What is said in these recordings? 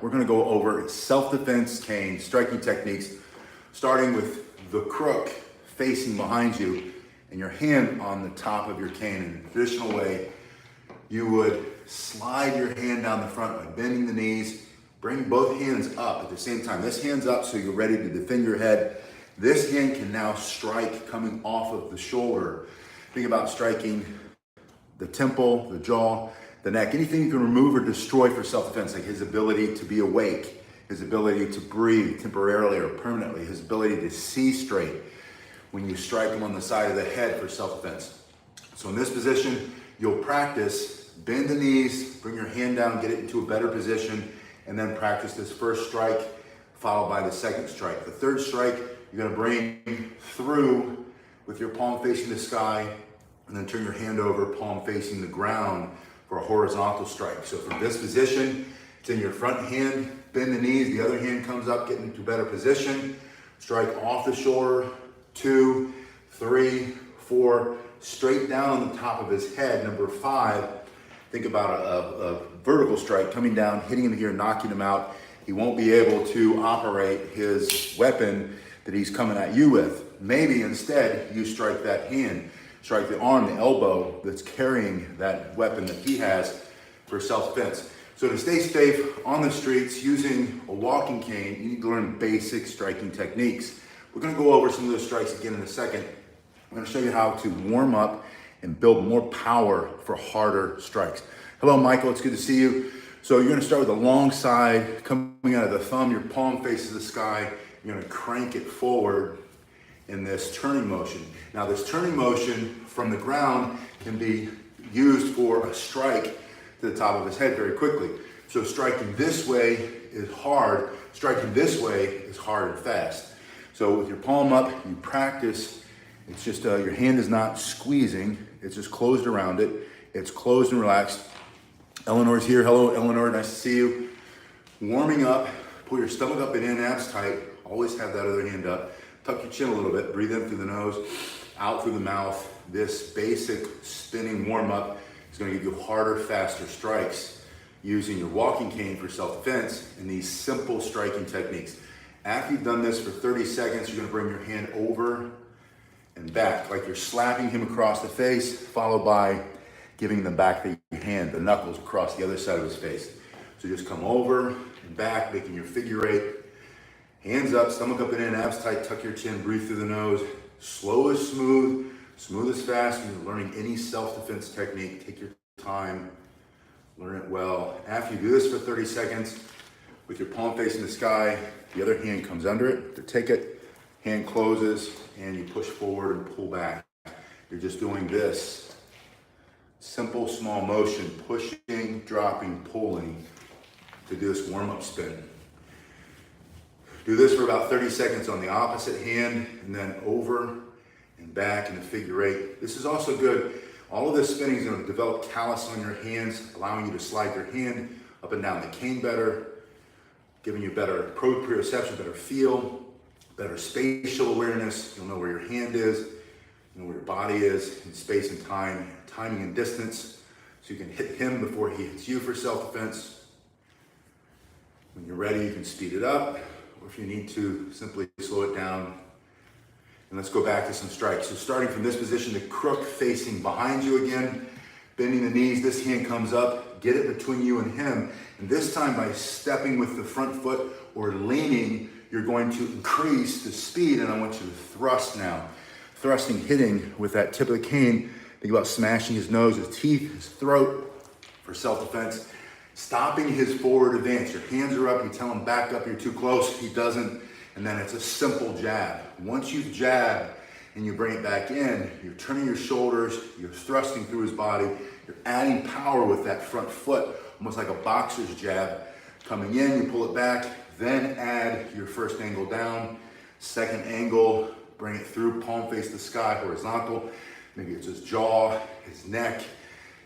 we're gonna go over self-defense cane striking techniques, starting with the crook facing behind you and your hand on the top of your cane. In a traditional way, you would slide your hand down the front by bending the knees, bring both hands up at the same time. This hand's up so you're ready to defend your head. This hand can now strike coming off of the shoulder. Think about striking the temple, the jaw, the neck, anything you can remove or destroy for self-defense, like his ability to be awake, his ability to breathe temporarily or permanently, his ability to see straight when you strike him on the side of the head for self-defense. So in this position, you'll practice, bend the knees, bring your hand down, get it into a better position, and then practice this first strike followed by the second strike. The third strike, you're gonna bring through with your palm facing the sky, and then turn your hand over, palm facing the ground for a horizontal strike. So from this position, it's in your front hand, bend the knees, the other hand comes up, get into a better position, strike off the shoulder, 2, 3, 4, straight down on the top of his head. Number 5, think about a vertical strike coming down, hitting him here, knocking him out. He won't be able to operate his weapon that he's coming at you with. Maybe instead you strike that hand, strike the arm, the elbow that's carrying that weapon that he has for self-defense. So to stay safe on the streets using a walking cane, you need to learn basic striking techniques. We're gonna go over some of those strikes again in a second. I'm gonna show you how to warm up and build more power for harder strikes. Hello, Michael, it's good to see you. So you're gonna start with a long side coming out of the thumb, your palm faces the sky. You're gonna crank it forward in this turning motion. Now this turning motion from the ground can be used for a strike to the top of his head very quickly. So striking this way is hard, striking this way is hard and fast. So with your palm up, you practice, it's just your hand is not squeezing, it's just closed around it, it's closed and relaxed. Eleanor's here, hello Eleanor, nice to see you. Warming up, pull your stomach up and in, abs tight, always have that other hand up. Tuck your chin a little bit, breathe in through the nose, out through the mouth. This basic spinning warm up is gonna give you harder, faster strikes using your walking cane for self-defense and these simple striking techniques. After you've done this for 30 seconds, you're gonna bring your hand over and back, like you're slapping him across the face, followed by giving the back of your hand, the knuckles across the other side of his face. So just come over and back, making your figure 8. Hands up, stomach up and in, abs tight, tuck your chin, breathe through the nose. Slow is smooth, smooth is fast. When you're learning any self-defense technique, take your time, learn it well. After you do this for 30 seconds, with your palm facing the sky, the other hand comes under it to take it, hand closes, and you push forward and pull back. You're just doing this simple, small motion, pushing, dropping, pulling to do this warm-up spin. Do this for about 30 seconds on the opposite hand, and then over and back in a figure 8. This is also good. All of this spinning is going to develop callus on your hands, allowing you to slide your hand up and down the cane better, giving you better proprioception, better feel, better spatial awareness. You'll know where your hand is, you know where your body is in space and time, timing and distance, so you can hit him before he hits you for self-defense. When you're ready, you can speed it up, or if you need to, simply slow it down. And let's go back to some strikes. So starting from this position, the crook facing behind you again, bending the knees, this hand comes up, get it between you and him. And this time by stepping with the front foot or leaning, you're going to increase the speed, and I want you to thrust now. Thrusting, hitting with that tip of the cane. Think about smashing his nose, his teeth, his throat for self-defense. Stopping his forward advance. Your hands are up, you tell him back up, you're too close, he doesn't, and then it's a simple jab. Once you've jabbed and you bring it back in, you're turning your shoulders, you're thrusting through his body, you're adding power with that front foot, almost like a boxer's jab. Coming in, you pull it back, then add your first angle down, second angle, bring it through, palm face the sky, horizontal. Maybe it's his jaw, his neck,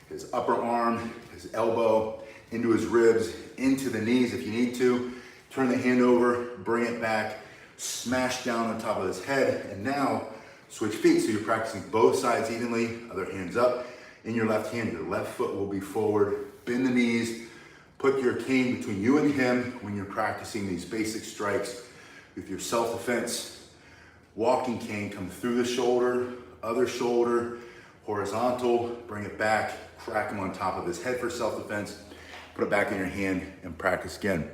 his upper arm, his elbow, into his ribs, into the knees if you need to. Turn the hand over, bring it back, smash down on top of his head, and now switch feet. So you're practicing both sides evenly, other hand's up. In your left hand, your left foot will be forward, bend the knees, Put your cane between you and him when you're practicing these basic strikes with your self-defense walking cane. Come through the shoulder, other shoulder, horizontal, bring it back, crack him on top of his head for self-defense, put it back in your hand and practice again.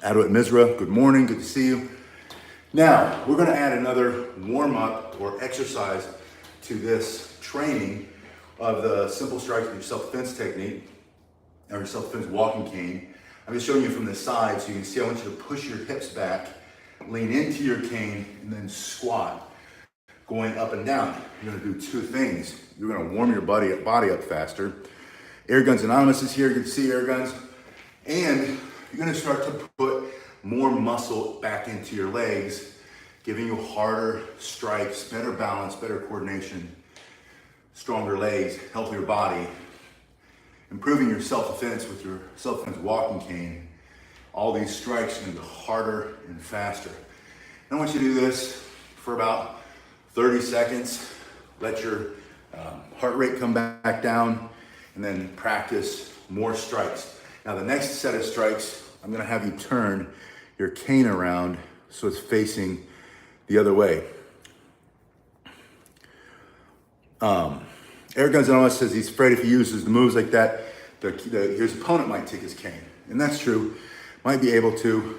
Adwat Misra, good morning, good to see you. Now, we're gonna add another warm-up or exercise to this training of the simple strikes with your self-defense technique, or your self-defense walking cane. I'm just showing you from the side so you can see. I want you to push your hips back, lean into your cane, and then squat, going up and down. You're gonna do two things. You're gonna warm your body up faster. Air Guns Anonymous is here, good to see you, Air Guns. And you're gonna start to put more muscle back into your legs, giving you harder strikes, better balance, better coordination, stronger legs, healthier body, improving your self-defense with your self-defense walking cane. All these strikes are gonna be harder and faster. And I want you to do this for about 30 seconds. Let your heart rate come back down, and then practice more strikes. Now the next set of strikes, I'm gonna have you turn your cane around so it's facing the other way. Air Guns Anonymous says he's afraid if he uses the moves like that, his opponent might take his cane. And that's true, might be able to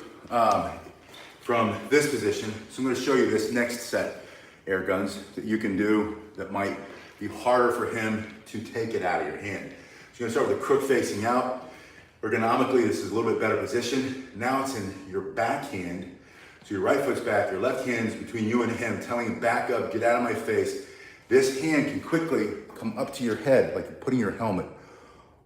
from this position. So I'm gonna show you this next set, Air Guns, that you can do that might be harder for him to take it out of your hand. So you're gonna start with the crook facing out. Ergonomically, this is a little bit better position. Now it's in your back hand. So your right foot's back, your left hand's between you and him, telling him back up, get out of my face. This hand can quickly come up to your head, like you're putting your helmet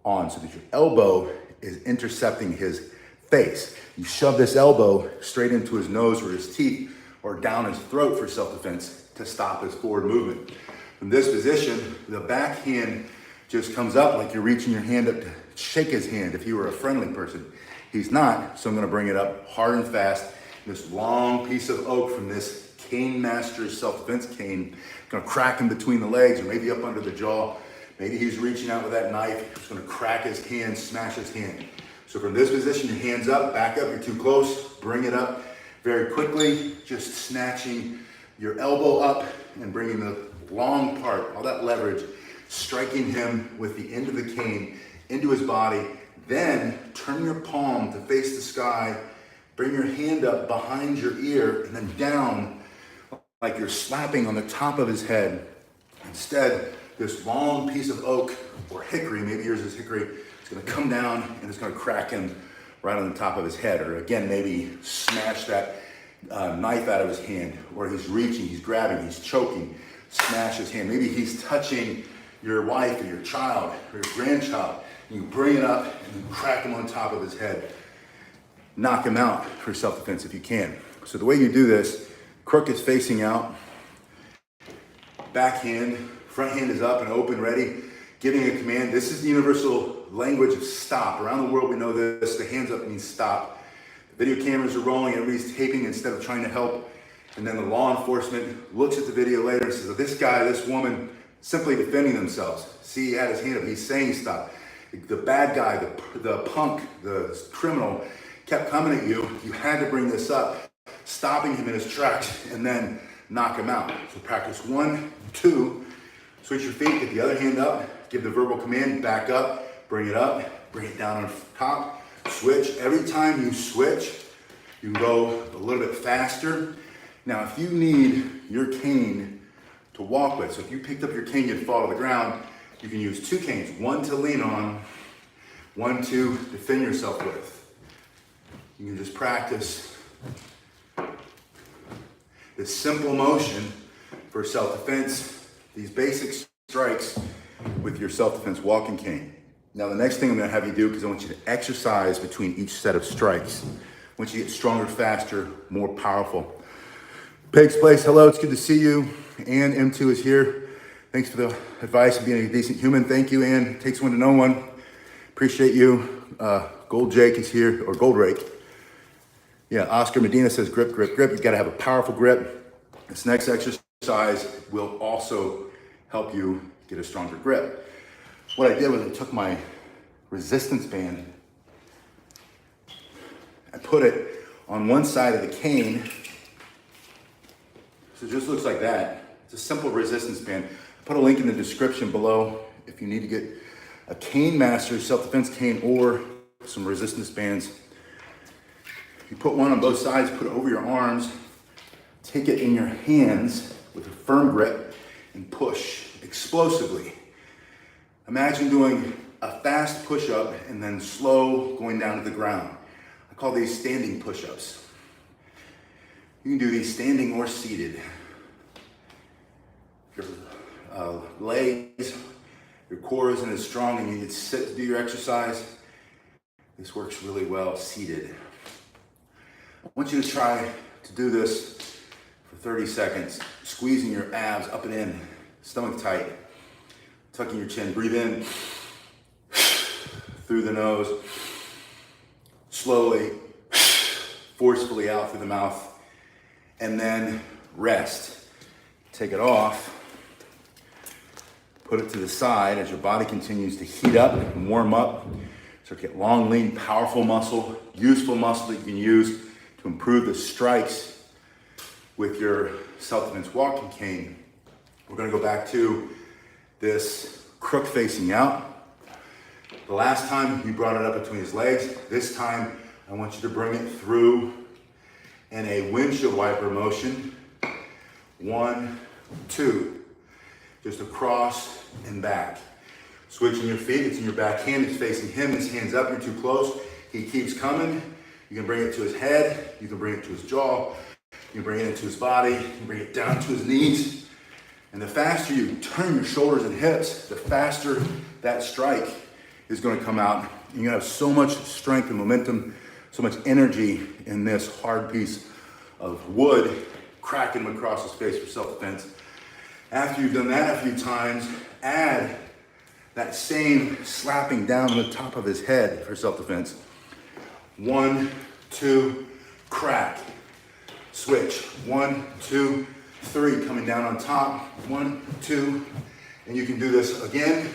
on, so that your elbow is intercepting his face. You shove this elbow straight into his nose or his teeth or down his throat for self-defense to stop his forward movement. From this position, the back hand just comes up like you're reaching your hand up to shake his hand if you were a friendly person. He's not, so I'm gonna bring it up hard and fast. This long piece of oak from this Cane Master's self-defense cane, gonna crack him between the legs or maybe up under the jaw. Maybe he's reaching out with that knife. It's gonna crack his hand, smash his hand. So from this position, your hands up, back up, you're too close, bring it up very quickly, just snatching your elbow up and bringing the long part, all that leverage, striking him with the end of the cane into his body. Then turn your palm to face the sky, bring your hand up behind your ear and then down like you're slapping on the top of his head. Instead, this long piece of oak or hickory, maybe yours is hickory, it's gonna come down and it's gonna crack him right on the top of his head. Or again, maybe smash that knife out of his hand, or he's reaching, he's grabbing, he's choking, smash his hand. Maybe he's touching your wife or your child or your grandchild, and you bring it up and you crack him on top of his head. Knock him out for self-defense if you can. So the way you do this, crook is facing out, back hand, front hand is up and open, ready, giving a command. This is the universal language of stop. Around the world we know this, the hands up means stop. The video cameras are rolling, everybody's taping instead of trying to help. And then the law enforcement looks at the video later and says, this guy, this woman, simply defending themselves. See, he had his hand up, he's saying stop. The bad guy, the punk, the criminal kept coming at you. You had to bring this up, stopping him in his tracks and then knock him out. So practice 1, 2, switch your feet, get the other hand up, give the verbal command, back up, bring it down on top, switch. Every time you switch, you can go a little bit faster. Now, if you need your cane to walk with, so if you picked up your cane, you'd fall to the ground, you can use 2 canes, one to lean on, one to defend yourself with. You can just practice this simple motion for self-defense, these basic strikes with your self-defense walking cane. Now, the next thing I'm gonna have you do, because I want you to exercise between each set of strikes. I want you to get stronger, faster, more powerful. Peg's Place, hello, it's good to see you. Ann M2 is here. Thanks for the advice of being a decent human. Thank you, Ann. It takes one to know one. Appreciate you. Gold Jake is here, or Gold Rake. Yeah, Oscar Medina says grip, grip, grip. You gotta have a powerful grip. This next exercise will also help you get a stronger grip. What I did was I took my resistance band I put it on one side of the cane. So it just looks like that. It's a simple resistance band. I put a link in the description below if you need to get a Cane Master self-defense cane or some resistance bands. You put one on both sides, put it over your arms, take it in your hands with a firm grip and push explosively. Imagine doing a fast push-up and then slow going down to the ground. I call these standing push-ups. You can do these standing or seated. Your legs, your core isn't as strong and you need to sit to do your exercise. This works really well seated. I want you to try to do this for 30 seconds, squeezing your abs up and in, stomach tight, tucking your chin, breathe in through the nose, slowly, forcefully out through the mouth, and then rest. Take it off, put it to the side as your body continues to heat up and warm up. So get long, lean, powerful muscle, useful muscle that you can use to improve the strikes with your self-defense walking cane. We're gonna go back to this crook facing out. The last time you brought it up between his legs. This time I want you to bring it through in a windshield wiper motion. 1, 2, just across and back. Switching your feet, it's in your back hand, it's facing him, his hand's up, you're too close. He keeps coming. You can bring it to his head, you can bring it to his jaw, you can bring it into his body, you can bring it down to his knees. And the faster you turn your shoulders and hips, the faster that strike is going to come out. And you have so much strength and momentum, so much energy in this hard piece of wood, cracking him across his face for self-defense. After you've done that a few times, add that same slapping down on the top of his head for self-defense. 1, 2, crack. Switch. 1, 2, 3, coming down on top. 1, 2, and you can do this again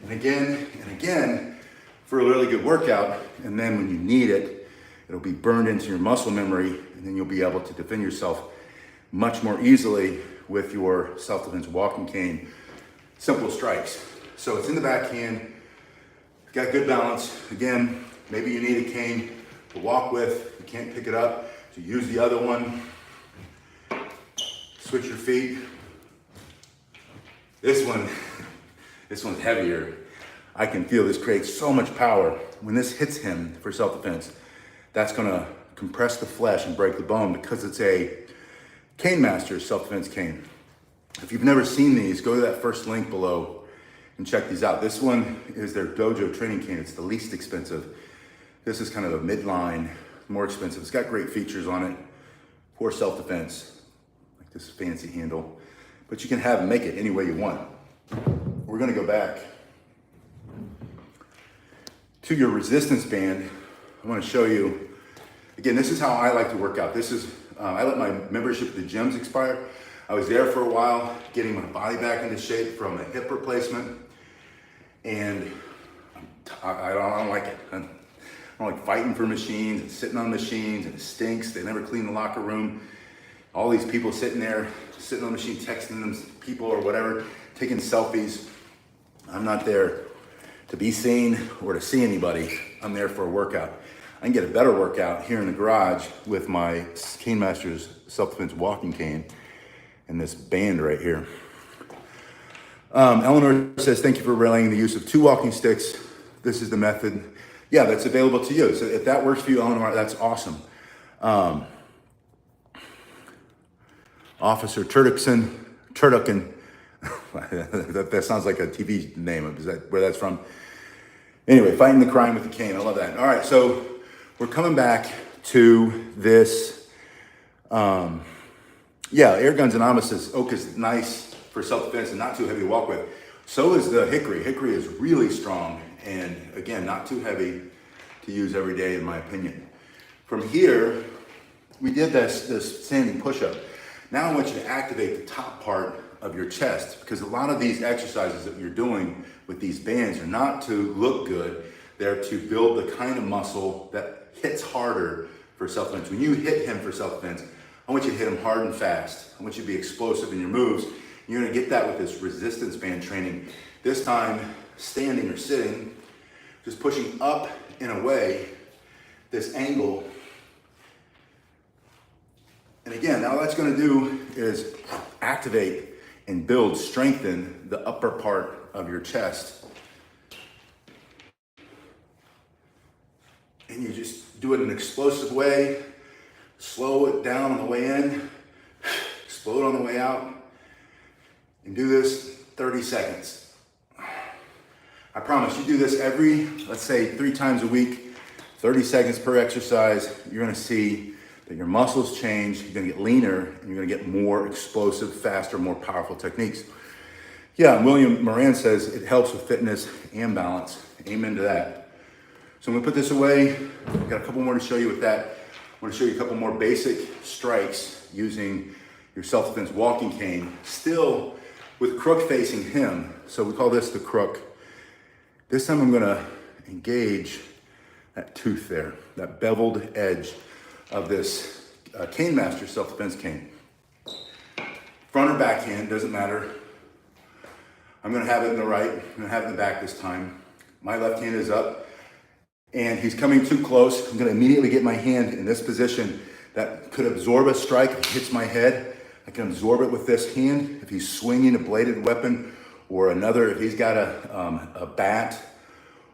and again and again for a really good workout. And then when you need it, it'll be burned into your muscle memory, and then you'll be able to defend yourself much more easily with your self-defense walking cane. Simple strikes. So it's in the backhand, got good balance. Again, maybe you need a cane to walk with, you can't pick it up, so use the other one. Switch your feet. This one's heavier. I can feel this creates so much power. When this hits him for self-defense, that's gonna compress the flesh and break the bone because it's a Cane Master self-defense cane. If you've never seen these, go to that first link below and check these out. This one is their Dojo training cane. It's the least expensive. This is kind of a midline, more expensive. It's got great features on it for self-defense, like this fancy handle, but you can have and make it any way you want. We're gonna go back to your resistance band. I wanna show you, again, this is how I like to work out. This is, I let my membership at the gyms expire. I was there for a while, getting my body back into shape from a hip replacement, and I don't like it. I don't like fighting for machines and sitting on machines, and it stinks. They never clean the locker room. All these people sitting there, sitting on the machine, texting them people or whatever, taking selfies. I'm not there to be seen or to see anybody. I'm there for a workout. I can get a better workout here in the garage with my Cane Master's self-defense walking cane and this band right here. Eleanor says, thank you for relaying the use of 2 walking sticks. This is the method. Yeah, that's available to you. So if that works for you, Eleanor, that's awesome. Officer Turducken, that sounds like a TV name. Is that where that's from? Anyway, fighting the crime with the cane. I love that. All right, so we're coming back to this. Air Guns Anonymous says oak is nice for self-defense and not too heavy to walk with. So is the hickory. Hickory is really strong and, again, not too heavy to use every day, in my opinion. From here, we did this standing push-up. Now I want you to activate the top part of your chest, because a lot of these exercises that you're doing with these bands are not to look good. They're to build the kind of muscle that hits harder for self-defense. When you hit him for self-defense, I want you to hit him hard and fast. I want you to be explosive in your moves. You're gonna get that with this resistance band training. This time, standing or sitting, just pushing up and away this angle. And again, all that's gonna do is activate and build, strengthen the upper part of your chest. And you just do it in an explosive way, slow it down on the way in, explode on the way out, and do this 30 seconds. I promise you do this every, let's say 3 times a week, 30 seconds per exercise, you're gonna see that your muscles change, you're gonna get leaner, and you're gonna get more explosive, faster, more powerful techniques. Yeah, and William Moran says it helps with fitness and balance. Amen to that. So I'm gonna put this away. I've got a couple more to show you with that. I wanna show you a couple more basic strikes using your self-defense walking cane, still with crook facing him. So we call this the crook. This time I'm gonna engage that tooth there, that beveled edge of this Cane Master self-defense cane. Front or back hand, doesn't matter. I'm gonna have it in the right, I'm gonna have it in the back this time. My left hand is up and he's coming too close. I'm gonna immediately get my hand in this position that could absorb a strike if it hits my head. I can absorb it with this hand. If he's swinging a bladed weapon or another, if he's got a bat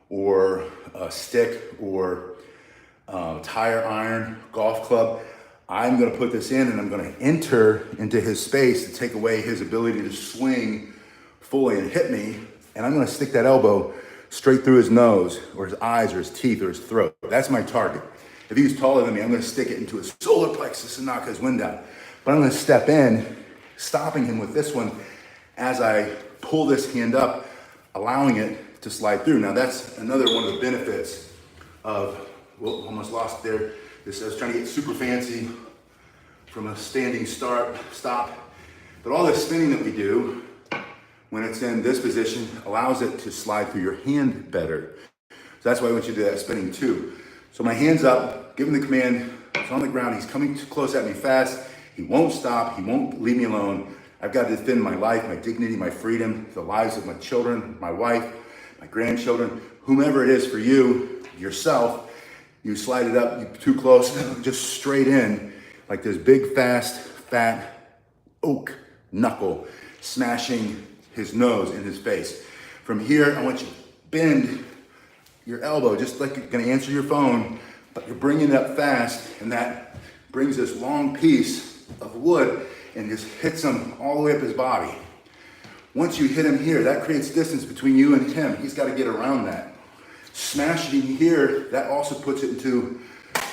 or a stick or tire iron, golf club, I'm gonna put this in and I'm gonna enter into his space to take away his ability to swing fully and hit me. And I'm gonna stick that elbow straight through his nose or his eyes or his teeth or his throat. That's my target. If he's taller than me, I'm gonna stick it into his solar plexus and knock his wind out. But I'm gonna step in, stopping him with this one as I pull this hand up, allowing it to slide through. Now that's another one of the benefits of, well, almost lost there. I was trying to get super fancy from a standing stop. But all this spinning that we do, when it's in this position, allows it to slide through your hand better. So that's why I want you to do that spinning too. So my hand's up, give him the command, it's on the ground, he's coming too close at me fast, he won't stop, he won't leave me alone. I've got to defend my life, my dignity, my freedom, the lives of my children, my wife, my grandchildren, whomever it is for you, yourself. You slide it up, you too close, just straight in, like this big, fast, fat oak knuckle smashing his nose in his face. From here, I want you to bend your elbow, just like you're gonna answer your phone, but you're bringing it up fast, and that brings this long piece of wood and just hits him all the way up his body. Once you hit him here, that creates distance between you and him. He's gotta get around that. Smashing here, that also puts it into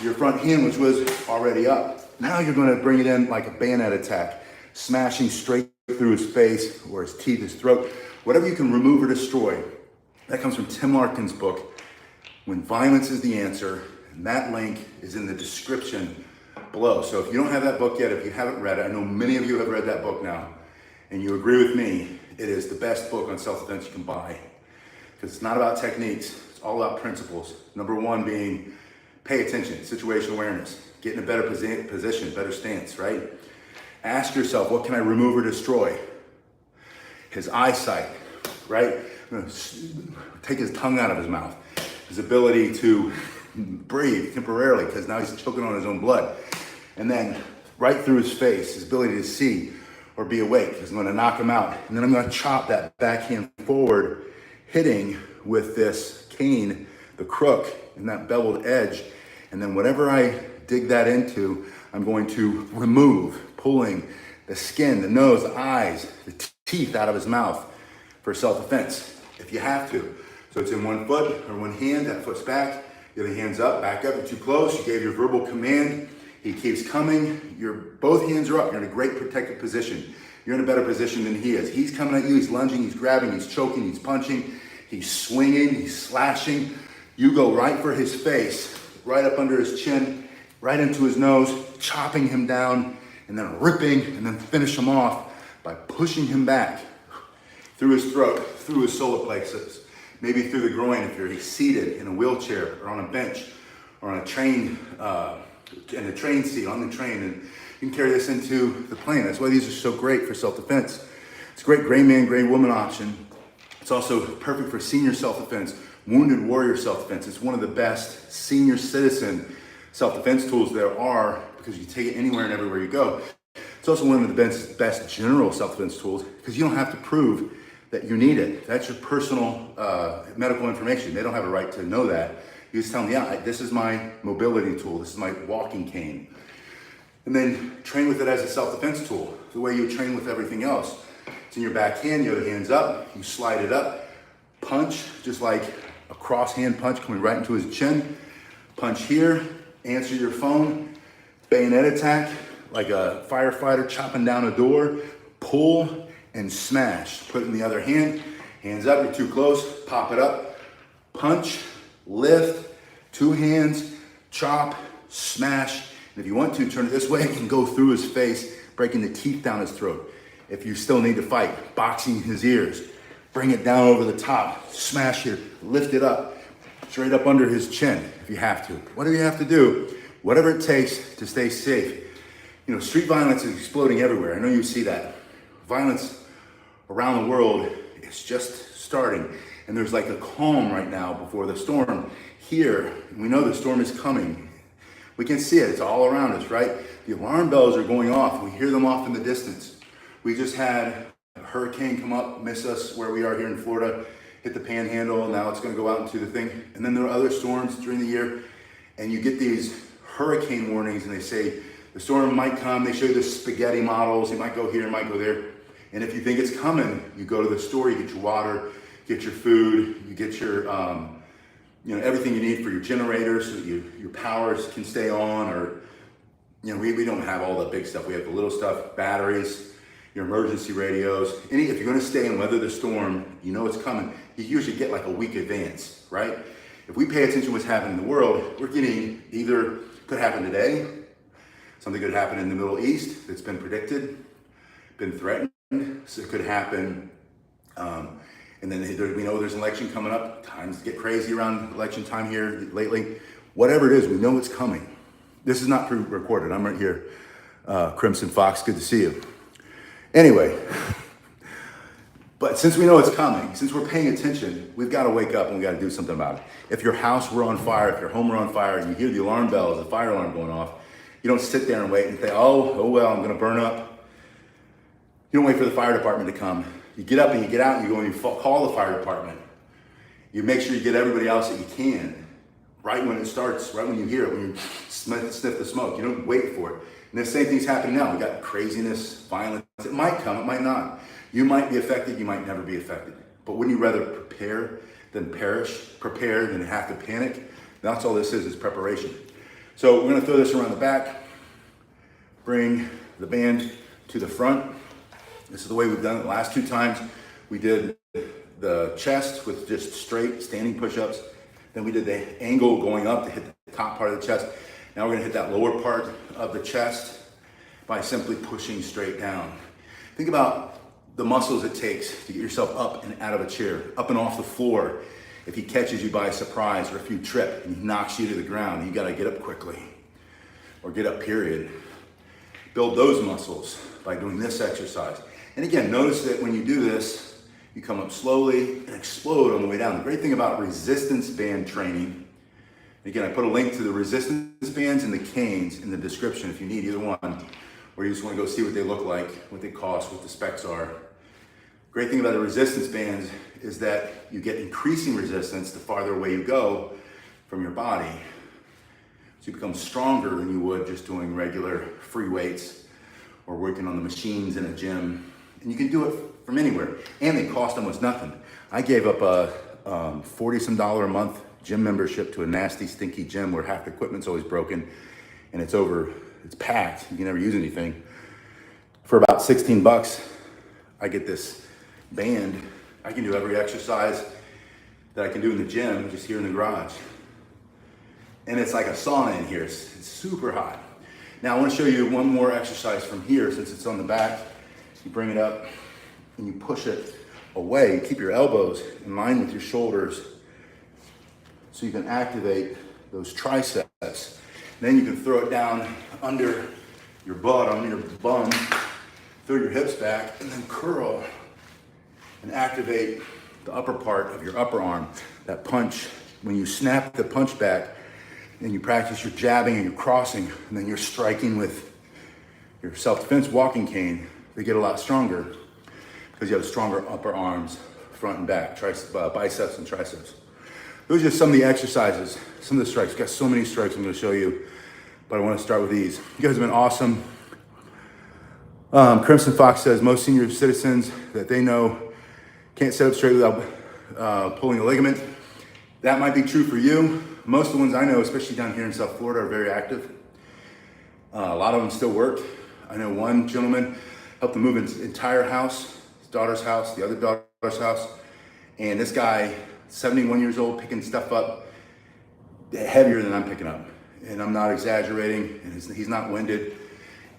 your front hand, which was already up. Now you're gonna bring it in like a bayonet attack, smashing straight through his face or his teeth, his throat, whatever you can remove or destroy. That comes from Tim Larkin's book, When Violence is the Answer, and that link is in the description below. So if you don't have that book yet, if you haven't read it, I know many of you have read that book now, and you agree with me, it is the best book on self-defense you can buy. Because it's not about techniques, it's all about principles. Number one being pay attention, situational awareness, get in a better position, better stance, right? Ask yourself, what can I remove or destroy? His eyesight, right? Take his tongue out of his mouth. His ability to breathe temporarily because now he's choking on his own blood. And then right through his face, his ability to see or be awake, because I'm gonna knock him out. And then I'm gonna chop that backhand forward, hitting with this cane, the crook, and that beveled edge. And then whatever I dig that into, I'm going to remove, pulling the skin, the nose, the eyes, the teeth out of his mouth for self-defense, if you have to. So it's in one foot or one hand, that foot's back, the other hand's up, back up, you're too close, you gave your verbal command, he keeps coming, both hands are up, you're in a great protected position. You're in a better position than he is. He's coming at you, he's lunging, he's grabbing, he's choking, he's punching, he's swinging, he's slashing. You go right for his face, right up under his chin, right into his nose, chopping him down, and then ripping, and then finish him off by pushing him back through his throat, through his solar plexus, maybe through the groin if he's seated in a wheelchair or on a bench, or on a train, in a train seat, on the train, and you can carry this into the plane. That's why these are so great for self-defense. It's a great gray man, gray woman option. It's also perfect for senior self-defense, wounded warrior self-defense. It's one of the best senior citizen self-defense tools there are because you take it anywhere and everywhere you go. It's also one of the best general self-defense tools because you don't have to prove that you need it. That's your personal medical information. They don't have a right to know that. You just tell them, yeah, this is my mobility tool. This is my walking cane. And then train with it as a self-defense tool, the way you train with everything else. It's in your back hand, your other hand's up, you slide it up, punch, just like a cross hand punch coming right into his chin. Punch here, answer your phone, bayonet attack, like a firefighter chopping down a door, pull and smash. Put it in the other hand, hands up, you're too close, pop it up, punch, lift, two hands, chop, smash. And if you want to, turn it this way and go through his face, breaking the teeth down his throat. If you still need to fight, boxing his ears, bring it down over the top, smash here, lift it up, straight up under his chin if you have to. Whatever you have to do, whatever it takes to stay safe. You know, street violence is exploding everywhere. I know you see that. Violence around the world is just starting. And there's like a calm right now before the storm. Here, we know the storm is coming. We can see it, it's all around us, right? The alarm bells are going off. We hear them off in the distance. We just had a hurricane come up, miss us where we are here in Florida, hit the panhandle, now it's gonna go out into the thing. And then there are other storms during the year, and you get these hurricane warnings, and they say the storm might come. They show you the spaghetti models. It might go here, it might go there. And if you think it's coming, you go to the store, you get your water, get your food, you get your, everything you need for your generator so that your powers can stay on, or, we don't have all the big stuff. We have the little stuff, batteries, your emergency radios. If you're gonna stay and weather the storm, you know it's coming, you usually get like a week advance, right? If we pay attention to what's happening in the world, we're getting either, could happen today, something could happen in the Middle East that's been predicted, been threatened, so it could happen. And then we know there's an election coming up. Times get crazy around election time here lately. Whatever it is, we know it's coming. This is not pre-recorded. I'm right here. Crimson Fox, good to see you. Anyway, but since we know it's coming, since we're paying attention, we've got to wake up and we got to do something about it. If your house were on fire, if your home were on fire, and you hear the alarm bells, the fire alarm going off, you don't sit there and wait and think, oh well, I'm going to burn up. You don't wait for the fire department to come. You get up and you get out and you go and you call the fire department. You make sure you get everybody else that you can right when it starts, right when you hear it, when you sniff the smoke. You don't wait for it. And the same thing's happening now. We got craziness, violence. It might come, it might not. You might be affected, you might never be affected. But wouldn't you rather prepare than perish, prepare than have to panic? That's all this is preparation. So we're gonna throw this around the back, bring the band to the front. This is the way we've done it the last two times. We did the chest with just straight standing push-ups. Then we did the angle going up to hit the top part of the chest. Now we're gonna hit that lower part of the chest by simply pushing straight down. Think about the muscles it takes to get yourself up and out of a chair, up and off the floor. If he catches you by surprise, or if you trip and he knocks you to the ground, you gotta get up quickly, or get up, period. Build those muscles by doing this exercise. And again, notice that when you do this, you come up slowly and explode on the way down. The great thing about resistance band training, again, I put a link to the resistance bands and the canes in the description if you need either one, or you just want to go see what they look like, what they cost, what the specs are. Great thing about the resistance bands is that you get increasing resistance the farther away you go from your body. So you become stronger than you would just doing regular free weights or working on the machines in a gym. And you can do it from anywhere. And they cost almost nothing. I gave up a $40-some a month gym membership to a nasty, stinky gym where half the equipment's always broken and it's packed. You can never use anything. For about 16 bucks, I get this band. I can do every exercise that I can do in the gym, just here in the garage. And it's like a sauna in here. It's super hot. Now I want to show you one more exercise from here since it's on the back. You bring it up and you push it away. Keep your elbows in line with your shoulders so you can activate those triceps. Then you can throw it down under your butt, on your bum, throw your hips back, and then curl and activate the upper part of your upper arm. That punch, when you snap the punch back, and you practice your jabbing and your crossing, and then you're striking with your self-defense walking cane, they get a lot stronger because you have stronger upper arms, front and back, biceps and triceps. Those are just some of the exercises, some of the strikes. We've got so many strikes I'm gonna show you, but I wanna start with these. You guys have been awesome. Crimson Fox says most senior citizens that they know can't sit up straight without pulling a ligament. That might be true for you. Most of the ones I know, especially down here in South Florida, are very active. A lot of them still work. I know one gentleman helped to move his entire house, his daughter's house, the other daughter's house, and this guy, 71 years old, picking stuff up heavier than I'm picking up. And I'm not exaggerating, and he's not winded,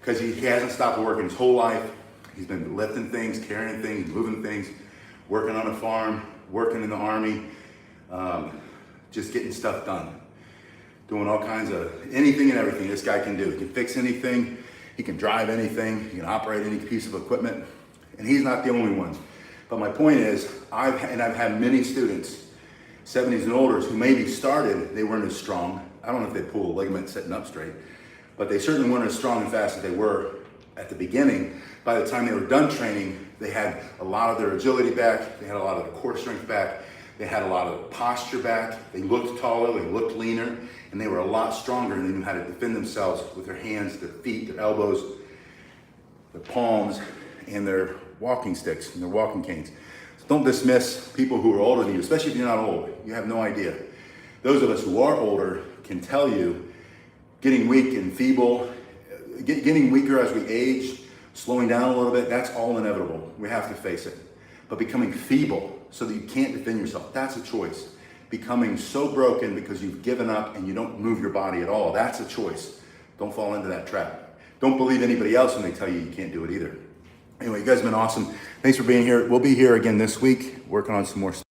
because he hasn't stopped working his whole life. He's been lifting things, carrying things, moving things, working on a farm, working in the Army, just getting stuff done. Doing all kinds of anything and everything this guy can do. He can fix anything, he can drive anything, he can operate any piece of equipment, and he's not the only one. But my point is, I've had many students, 70s and older, who maybe started, they weren't as strong. I don't know if they pull a ligament sitting up straight, but they certainly weren't as strong and fast as they were at the beginning. By the time they were done training, they had a lot of their agility back, they had a lot of their core strength back, they had a lot of posture back, they looked taller, they looked leaner, and they were a lot stronger, and they knew how to defend themselves with their hands, their feet, their elbows, their palms, and their walking sticks and their walking canes. So don't dismiss people who are older than you, especially if you're not old. You have no idea. Those of us who are older can tell you getting weak and feeble, getting weaker as we age, slowing down a little bit, that's all inevitable. We have to face it. But becoming feeble so that you can't defend yourself, that's a choice. Becoming so broken because you've given up and you don't move your body at all, that's a choice. Don't fall into that trap. Don't believe anybody else when they tell you you can't do it either. Anyway, you guys have been awesome. Thanks for being here. We'll be here again this week, working on some more stuff.